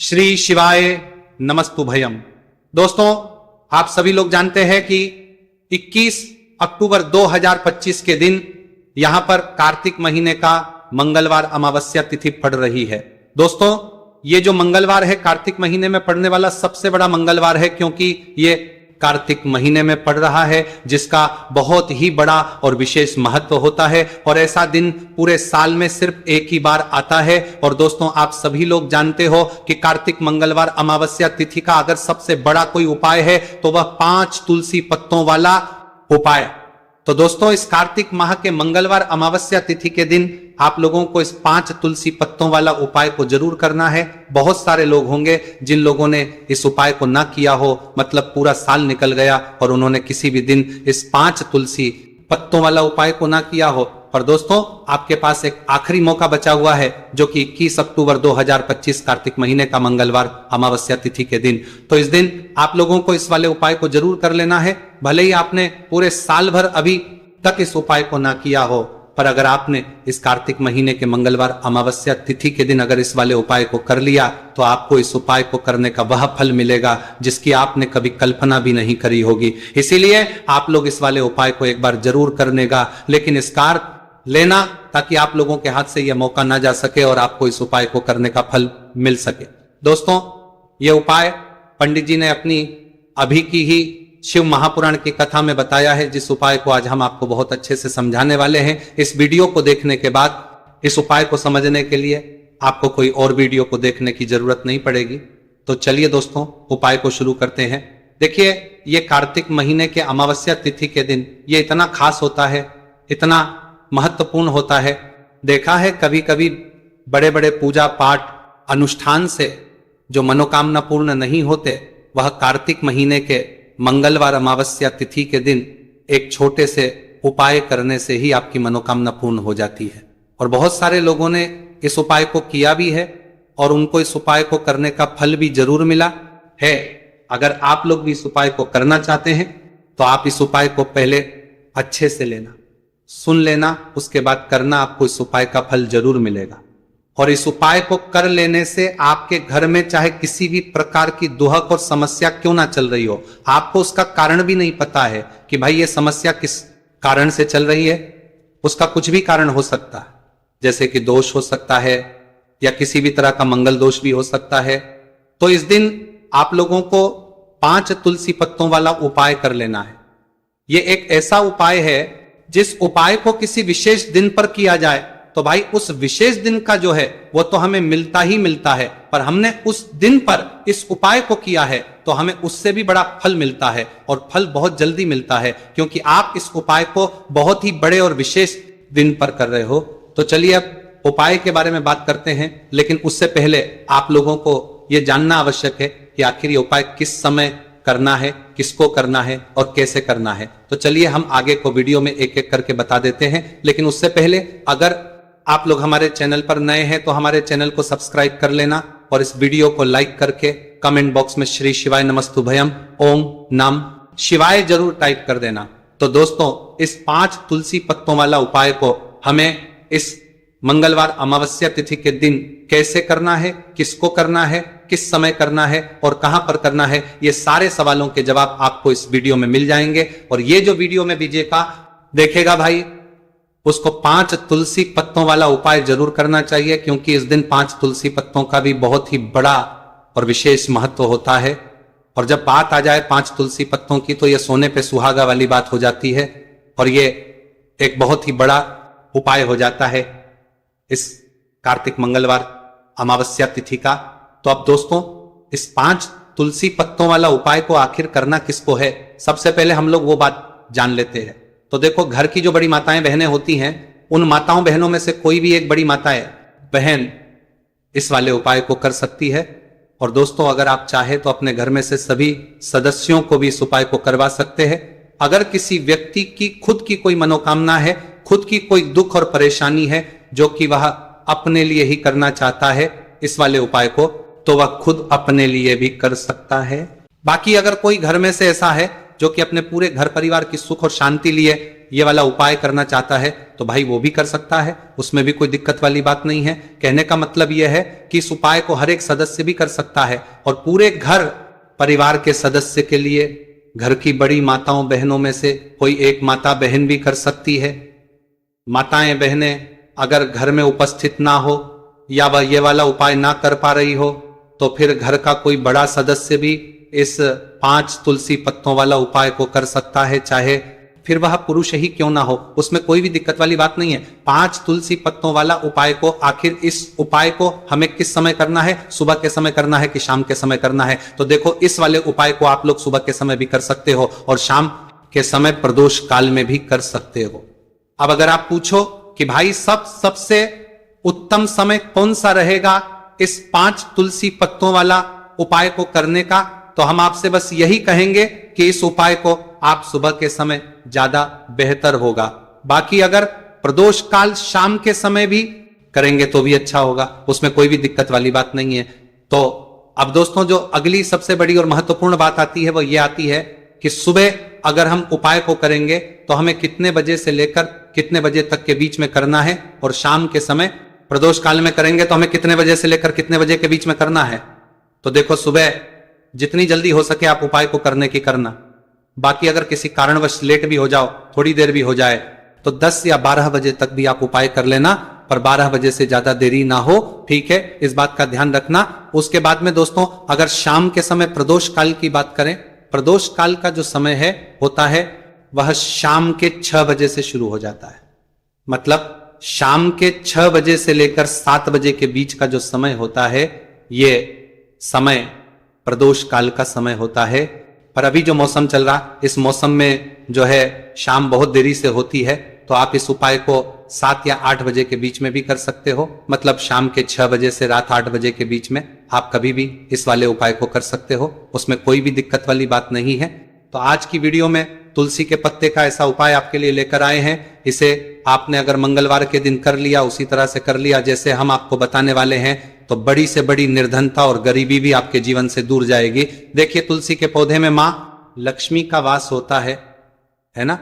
श्री शिवाय नमस्तुभयम। दोस्तों, आप सभी लोग जानते हैं कि 21 अक्टूबर 2025 के दिन यहां पर कार्तिक महीने का मंगलवार अमावस्या तिथि पड़ रही है। दोस्तों, ये जो मंगलवार है कार्तिक महीने में पड़ने वाला सबसे बड़ा मंगलवार है, क्योंकि ये कार्तिक महीने में पड़ रहा है, जिसका बहुत ही बड़ा और विशेष महत्व होता है। और ऐसा दिन पूरे साल में सिर्फ एक ही बार आता है। और दोस्तों, आप सभी लोग जानते हो कि कार्तिक मंगलवार अमावस्या तिथि का अगर सबसे बड़ा कोई उपाय है तो वह 5 तुलसी पत्तों वाला उपाय। तो दोस्तों, इस कार्तिक माह के मंगलवार अमावस्या तिथि के दिन आप लोगों को इस 5 तुलसी पत्तों वाला उपाय को जरूर करना है। बहुत सारे लोग होंगे जिन लोगों ने इस उपाय को ना किया हो, मतलब पूरा साल निकल गया और उन्होंने किसी भी दिन इस 5 तुलसी पत्तों वाला उपाय को ना किया हो। पर दोस्तों, आपके पास एक आखिरी मौका बचा हुआ है, जो कि 21 अक्टूबर 2025 कार्तिक महीने का मंगलवार अमावस्या तिथि के दिन। तो इस दिन आप लोगों को इस वाले उपाय को जरूर कर लेना है। भले ही आपने पूरे साल भर अभी तक इस उपाय को ना किया हो, पर अगर आपने इस कार्तिक महीने के मंगलवार अमावस्या तिथि के दिन अगर इस वाले उपाय को कर लिया, तो आपको इस उपाय को करने का वह फल मिलेगा जिसकी आपने कभी कल्पना भी नहीं करी होगी। इसीलिए आप लोग इस वाले उपाय को एक बार जरूर करने का, लेकिन इसकार लेना ताकि आप लोगों के हाथ से यह मौका ना जा सके और आपको इस उपाय को करने का फल मिल सके। दोस्तों, यह उपाय पंडित जी ने अपनी अभी की ही शिव महापुराण की कथा में बताया है, जिस उपाय को आज हम आपको बहुत अच्छे से समझाने वाले हैं। इस वीडियो को देखने के बाद इस उपाय को समझने के लिए आपको कोई और वीडियो को देखने की जरूरत नहीं पड़ेगी। तो चलिए दोस्तों, उपाय को शुरू करते हैं। देखिए, ये कार्तिक महीने के अमावस्या तिथि के दिन ये इतना खास होता है, इतना महत्वपूर्ण होता है। देखा है कभी कभी बड़े बड़े पूजा पाठ अनुष्ठान से जो मनोकामना पूर्ण नहीं होते, वह कार्तिक महीने के मंगलवार अमावस्या तिथि के दिन एक छोटे से उपाय करने से ही आपकी मनोकामना पूर्ण हो जाती है। और बहुत सारे लोगों ने इस उपाय को किया भी है और उनको इस उपाय को करने का फल भी जरूर मिला है। अगर आप लोग भी इस उपाय को करना चाहते हैं तो आप इस उपाय को पहले अच्छे से लेना, सुन लेना, उसके बाद करना, आपको इस उपाय का फल जरूर मिलेगा। और इस उपाय को कर लेने से आपके घर में चाहे किसी भी प्रकार की दुहक और समस्या क्यों ना चल रही हो, आपको उसका कारण भी नहीं पता है कि भाई ये समस्या किस कारण से चल रही है। उसका कुछ भी कारण हो सकता है, जैसे कि दोष हो सकता है या किसी भी तरह का मंगल दोष भी हो सकता है। तो इस दिन आप लोगों को 5 तुलसी पत्तों वाला उपाय कर लेना है। ये एक ऐसा उपाय है जिस उपाय को किसी विशेष दिन पर किया जाए तो भाई उस विशेष दिन का जो है वो तो हमें मिलता ही मिलता है, पर हमने उस दिन पर इस उपाय को किया है तो हमें उससे भी बड़ा फल मिलता है, और फल बहुत जल्दी मिलता है, क्योंकि आप इस उपाय को बहुत ही बड़े और विशेष दिन पर कर रहे हो। तो चलिए अब उपाय के बारे में बात करते हैं, लेकिन उससे पहले आप लोगों को यह जानना आवश्यक है कि आखिर ये उपाय किस समय करना है, किसको करना है और कैसे करना है। तो चलिए हम आगे को वीडियो में एक एक करके बता देते हैं। लेकिन उससे पहले अगर आप लोग हमारे चैनल पर नए हैं तो हमारे चैनल को सब्सक्राइब कर लेना और इस वीडियो को लाइक करके कमेंट बॉक्स में श्री शिवाय नमस्तुभयम ओम नम शिवाय जरूर टाइप कर देना। तो दोस्तों, इस 5 तुलसी पत्तों वाला उपाय को हमें इस मंगलवार अमावस्या तिथि के दिन कैसे करना है, किसको करना है, किस समय करना है और कहां पर करना है, ये सारे सवालों के जवाब आपको इस वीडियो में मिल जाएंगे। और ये जो वीडियो में देखेगा भाई, उसको 5 तुलसी पत्तों वाला उपाय जरूर करना चाहिए, क्योंकि इस दिन 5 तुलसी पत्तों का भी बहुत ही बड़ा और विशेष महत्व होता है। और जब बात आ जाए 5 तुलसी पत्तों की तो यह सोने पे सुहागा वाली बात हो जाती है, और ये एक बहुत ही बड़ा उपाय हो जाता है इस कार्तिक मंगलवार अमावस्या तिथि का। तो अब दोस्तों, इस 5 तुलसी पत्तों वाला उपाय को आखिर करना किसको है, सबसे पहले हम लोग वो बात जान लेते हैं। तो देखो, घर की जो बड़ी माताएं बहनें होती हैं, उन माताओं बहनों में से कोई भी एक बड़ी माताएं बहन इस वाले उपाय को कर सकती है। और दोस्तों, अगर आप चाहे तो अपने घर में से सभी सदस्यों को भी इस उपाय को करवा सकते हैं। अगर किसी व्यक्ति की खुद की कोई मनोकामना है, खुद की कोई दुख और परेशानी है जो कि वह अपने लिए ही करना चाहता है इस वाले उपाय को, तो वह खुद अपने लिए भी कर सकता है। बाकी अगर कोई घर में से ऐसा है जो कि अपने पूरे घर परिवार की सुख और शांति लिए ये वाला उपाय करना चाहता है तो भाई वो भी कर सकता है, उसमें भी कोई दिक्कत वाली बात नहीं है। कहने का मतलब यह है कि इस उपाय को हर एक सदस्य भी कर सकता है और पूरे घर परिवार के सदस्य के लिए, घर की बड़ी माताओं बहनों में से कोई एक माता बहन भी कर सकती है। माताएं बहनें अगर घर में उपस्थित ना हो या वह ये वाला उपाय ना कर पा रही हो तो फिर घर का कोई बड़ा सदस्य भी इस 5 तुलसी पत्तों वाला उपाय को कर सकता है, चाहे फिर वह पुरुष ही क्यों ना हो, उसमें कोई भी दिक्कत वाली बात नहीं है। 5 तुलसी पत्तों वाला उपाय को, आखिर इस उपाय को हमें किस समय करना है, सुबह के समय करना है कि शाम के समय करना है? तो देखो, इस वाले उपाय को आप लोग सुबह के समय भी कर सकते हो और शाम के समय प्रदोष काल में भी कर सकते हो। अब अगर आप पूछो कि भाई सबसे उत्तम समय कौन सा रहेगा इस 5 तुलसी पत्तों वाला उपाय को करने का, तो हम आपसे बस यही कहेंगे कि इस उपाय को आप सुबह के समय ज्यादा बेहतर होगा। बाकी अगर प्रदोष काल शाम के समय भी करेंगे तो भी अच्छा होगा, उसमें कोई भी दिक्कत वाली बात नहीं है। तो अब दोस्तों, जो अगली सबसे बड़ी और महत्वपूर्ण बात आती है वो ये आती है कि सुबह अगर हम उपाय को करेंगे तो हमें कितने बजे से लेकर कितने बजे तक के बीच में करना है, और शाम के समय प्रदोष काल में करेंगे तो हमें कितने बजे से लेकर कितने बजे के बीच में करना है। तो देखो, सुबह जितनी जल्दी हो सके आप उपाय को करने की करना। बाकी अगर किसी कारणवश लेट भी हो जाओ, थोड़ी देर भी हो जाए, तो 10 या 12 बजे तक भी आप उपाय कर लेना, पर 12 बजे से ज्यादा देरी ना हो, ठीक है? इस बात का ध्यान रखना। उसके बाद में दोस्तों, अगर शाम के समय प्रदोष काल की बात करें, प्रदोष काल का जो समय है होता है वह शाम के 6 बजे से शुरू हो जाता है। मतलब शाम के 6 बजे से लेकर 7 बजे के बीच का जो समय होता है, ये समय प्रदोष काल का समय होता है। पर अभी जो मौसम चल रहा, इस मौसम में जो है शाम बहुत देरी से होती है, तो आप इस उपाय को 7 या 8 बजे के बीच में भी कर सकते हो। मतलब शाम के 6 बजे से रात 8 बजे के बीच में आप कभी भी इस वाले उपाय को कर सकते हो, उसमें कोई भी दिक्कत वाली बात नहीं है। तो आज की वीडियो में तुलसी के पत्ते का ऐसा उपाय आपके लिए लेकर आए हैं। इसे आपने अगर मंगलवार के दिन कर लिया, उसी तरह से कर लिया जैसे हम आपको बताने वाले हैं, तो बड़ी से बड़ी निर्धनता और गरीबी भी आपके जीवन से दूर जाएगी। देखिए, तुलसी के पौधे में मां लक्ष्मी का वास होता है ना?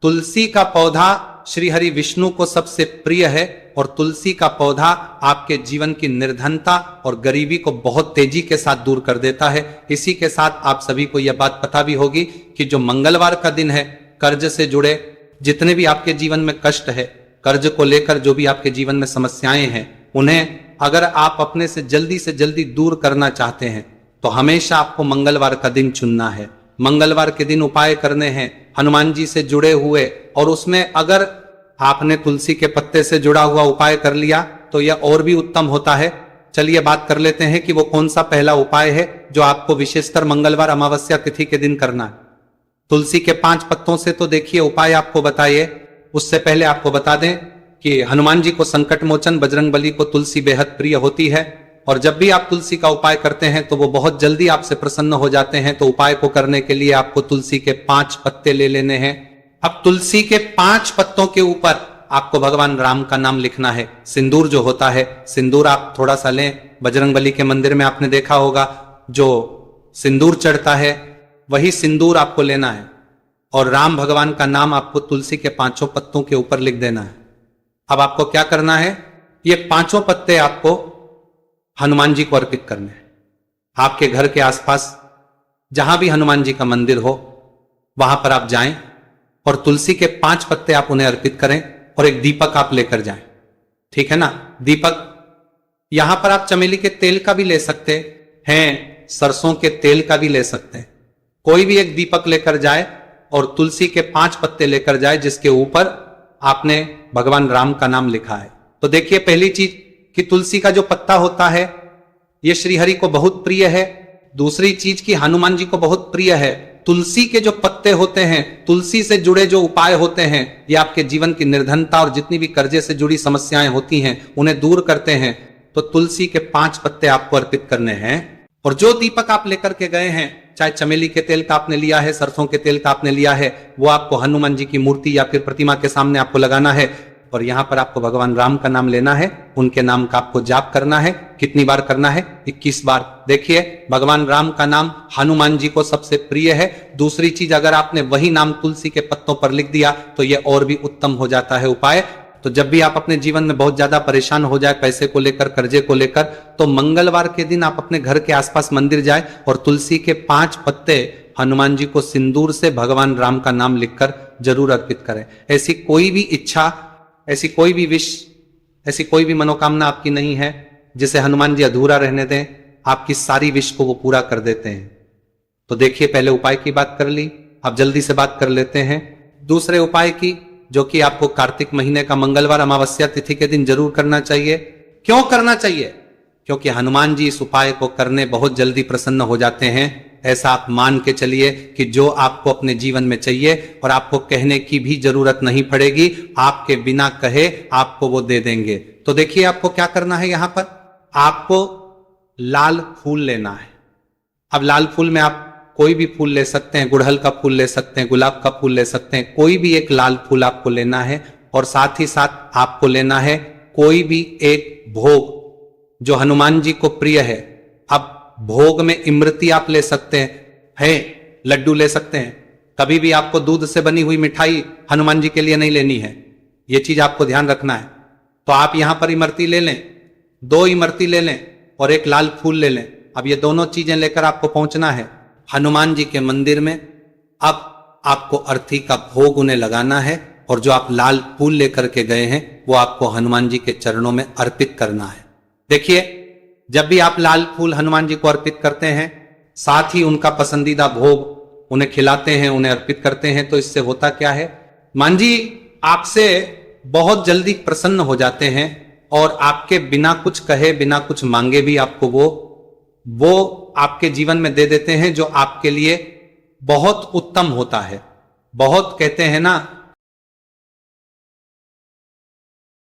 तुलसी का पौधा श्री हरि विष्णु को सबसे प्रिय है और तुलसी का पौधा आपके जीवन की निर्धनता और गरीबी को बहुत तेजी के साथ दूर कर देता है। इसी के साथ आप सभी को यह बात पता भी होगी कि जो मंगलवार का दिन है, कर्ज से जुड़े जितने भी आपके जीवन में कष्ट है, कर्ज को लेकर जो भी आपके जीवन में समस्याएं हैं, उन्हें अगर आप अपने से जल्दी दूर करना चाहते हैं तो हमेशा आपको मंगलवार का दिन चुनना है। मंगलवार के दिन उपाय करने हैं हनुमान जी से जुड़े हुए, और उसमें अगर आपने तुलसी के पत्ते से जुड़ा हुआ उपाय कर लिया तो यह और भी उत्तम होता है। चलिए बात कर लेते हैं कि वो कौन सा पहला उपाय है जो आपको विशेषकर मंगलवार अमावस्या तिथि के दिन करना है। तुलसी के 5 पत्तों से तो देखिए उपाय आपको बताइए। उससे पहले आपको बता दें कि हनुमान जी को संकट मोचन, बजरंगबली को तुलसी बेहद प्रिय होती है, और जब भी आप तुलसी का उपाय करते हैं तो वो बहुत जल्दी आपसे प्रसन्न हो जाते हैं। तो उपाय को करने के लिए आपको तुलसी के 5 पत्ते ले लेने हैं। अब तुलसी के 5 पत्तों के ऊपर आपको भगवान राम का नाम लिखना है। सिंदूर जो होता है, सिंदूर आप थोड़ा सा लें। बजरंगबली के मंदिर में आपने देखा होगा जो सिंदूर चढ़ता है वही सिंदूर आपको लेना है, और राम भगवान का नाम आपको तुलसी के 5 पत्तों के ऊपर लिख देना है। अब आपको क्या करना है, ये 5 पत्ते आपको हनुमान जी को अर्पित करने हैं। आपके घर के आसपास जहां भी हनुमान जी का मंदिर हो वहां पर आप जाएं और तुलसी के 5 पत्ते आप उन्हें अर्पित करें, और एक दीपक आप लेकर जाएं, ठीक है ना? दीपक, यहां पर आप चमेली के तेल का भी ले सकते हैं, सरसों के तेल का भी ले सकते हैं। कोई भी एक दीपक लेकर जाए और तुलसी के 5 पत्ते लेकर जाए जिसके ऊपर आपने भगवान राम का नाम लिखा है। तो देखिए, पहली चीज कि तुलसी का जो पत्ता होता है यह श्रीहरि को बहुत प्रिय है। दूसरी चीज कि हनुमान जी को बहुत प्रिय है। तुलसी के जो पत्ते होते हैं, तुलसी से जुड़े जो उपाय होते हैं, ये आपके जीवन की निर्धनता और जितनी भी कर्जे से जुड़ी समस्याएं होती हैं उन्हें दूर करते हैं। तो तुलसी के 5 पत्ते आपको अर्पित करने हैं, और जो दीपक आप लेकर के गए हैं, चाहे चमेली के तेल का आपने लिया है, सरसों के तेल का आपने लिया है, वो आपको हनुमान जी की मूर्ति या फिर प्रतिमा के सामने आपको लगाना है। और यहां पर आपको भगवान राम का नाम लेना है, उनके नाम का आपको जाप करना है। कितनी बार करना है? 21 बार। देखिए, भगवान राम का नाम हनुमान जी को सबसे प्रिय है। दूसरी चीज, अगर आपने वही नाम तुलसी के पत्तों पर लिख दिया तो यह और भी उत्तम हो जाता है उपाय। तो जब भी आप अपने जीवन में बहुत ज्यादा परेशान हो जाए, पैसे को लेकर, कर्जे को लेकर, तो मंगलवार के दिन आप अपने घर के आसपास मंदिर जाए और तुलसी के 5 पत्ते हनुमान जी को सिंदूर से भगवान राम का नाम लिखकर जरूर अर्पित करें। ऐसी कोई भी इच्छा, ऐसी कोई भी विश, ऐसी कोई भी मनोकामना आपकी नहीं है जिसे हनुमान जी अधूरा रहने दें। आपकी सारी विश को वो पूरा कर देते हैं। तो देखिए, पहले उपाय की बात कर ली, अब जल्दी से बात कर लेते हैं दूसरे उपाय की, जो कि आपको कार्तिक महीने का मंगलवार अमावस्या तिथि के दिन जरूर करना चाहिए। क्यों करना चाहिए? क्योंकि हनुमान जी इस उपाय को करने बहुत जल्दी प्रसन्न हो जाते हैं। ऐसा आप मान के चलिए कि जो आपको अपने जीवन में चाहिए और आपको कहने की भी जरूरत नहीं पड़ेगी, आपके बिना कहे आपको वो दे देंगे। तो देखिए, आपको क्या करना है, यहां पर आपको लाल फूल लेना है। अब लाल फूल में आप कोई भी फूल ले सकते हैं, गुड़हल का फूल ले सकते हैं, गुलाब का फूल ले सकते हैं, कोई भी एक लाल फूल आपको लेना है। और साथ ही साथ आपको लेना है कोई भी एक भोग जो हनुमान जी को प्रिय है। अब भोग में इमरती आप ले सकते हैं, लड्डू ले सकते हैं। कभी भी आपको दूध से बनी हुई मिठाई हनुमान जी के लिए नहीं लेनी है, यह चीज आपको ध्यान रखना है। तो आप यहां पर इमरती ले लें, 2 इमरती ले लें और एक लाल फूल ले लें। अब ये दोनों चीजें लेकर आपको पहुंचना है हनुमान जी के मंदिर में। अब आपको अर्थी का भोग उन्हें लगाना है और जो आप लाल फूल लेकर के गए हैं वो आपको हनुमान जी के चरणों में अर्पित करना है। देखिए, जब भी आप लाल फूल हनुमान जी को अर्पित करते हैं, साथ ही उनका पसंदीदा भोग उन्हें खिलाते हैं, उन्हें अर्पित करते हैं, तो इससे होता क्या है, मान जी आपसे बहुत जल्दी प्रसन्न हो जाते हैं और आपके बिना कुछ कहे, बिना कुछ मांगे भी आपको वो आपके जीवन में दे देते हैं, जो आपके लिए बहुत उत्तम होता है। बहुत कहते हैं ना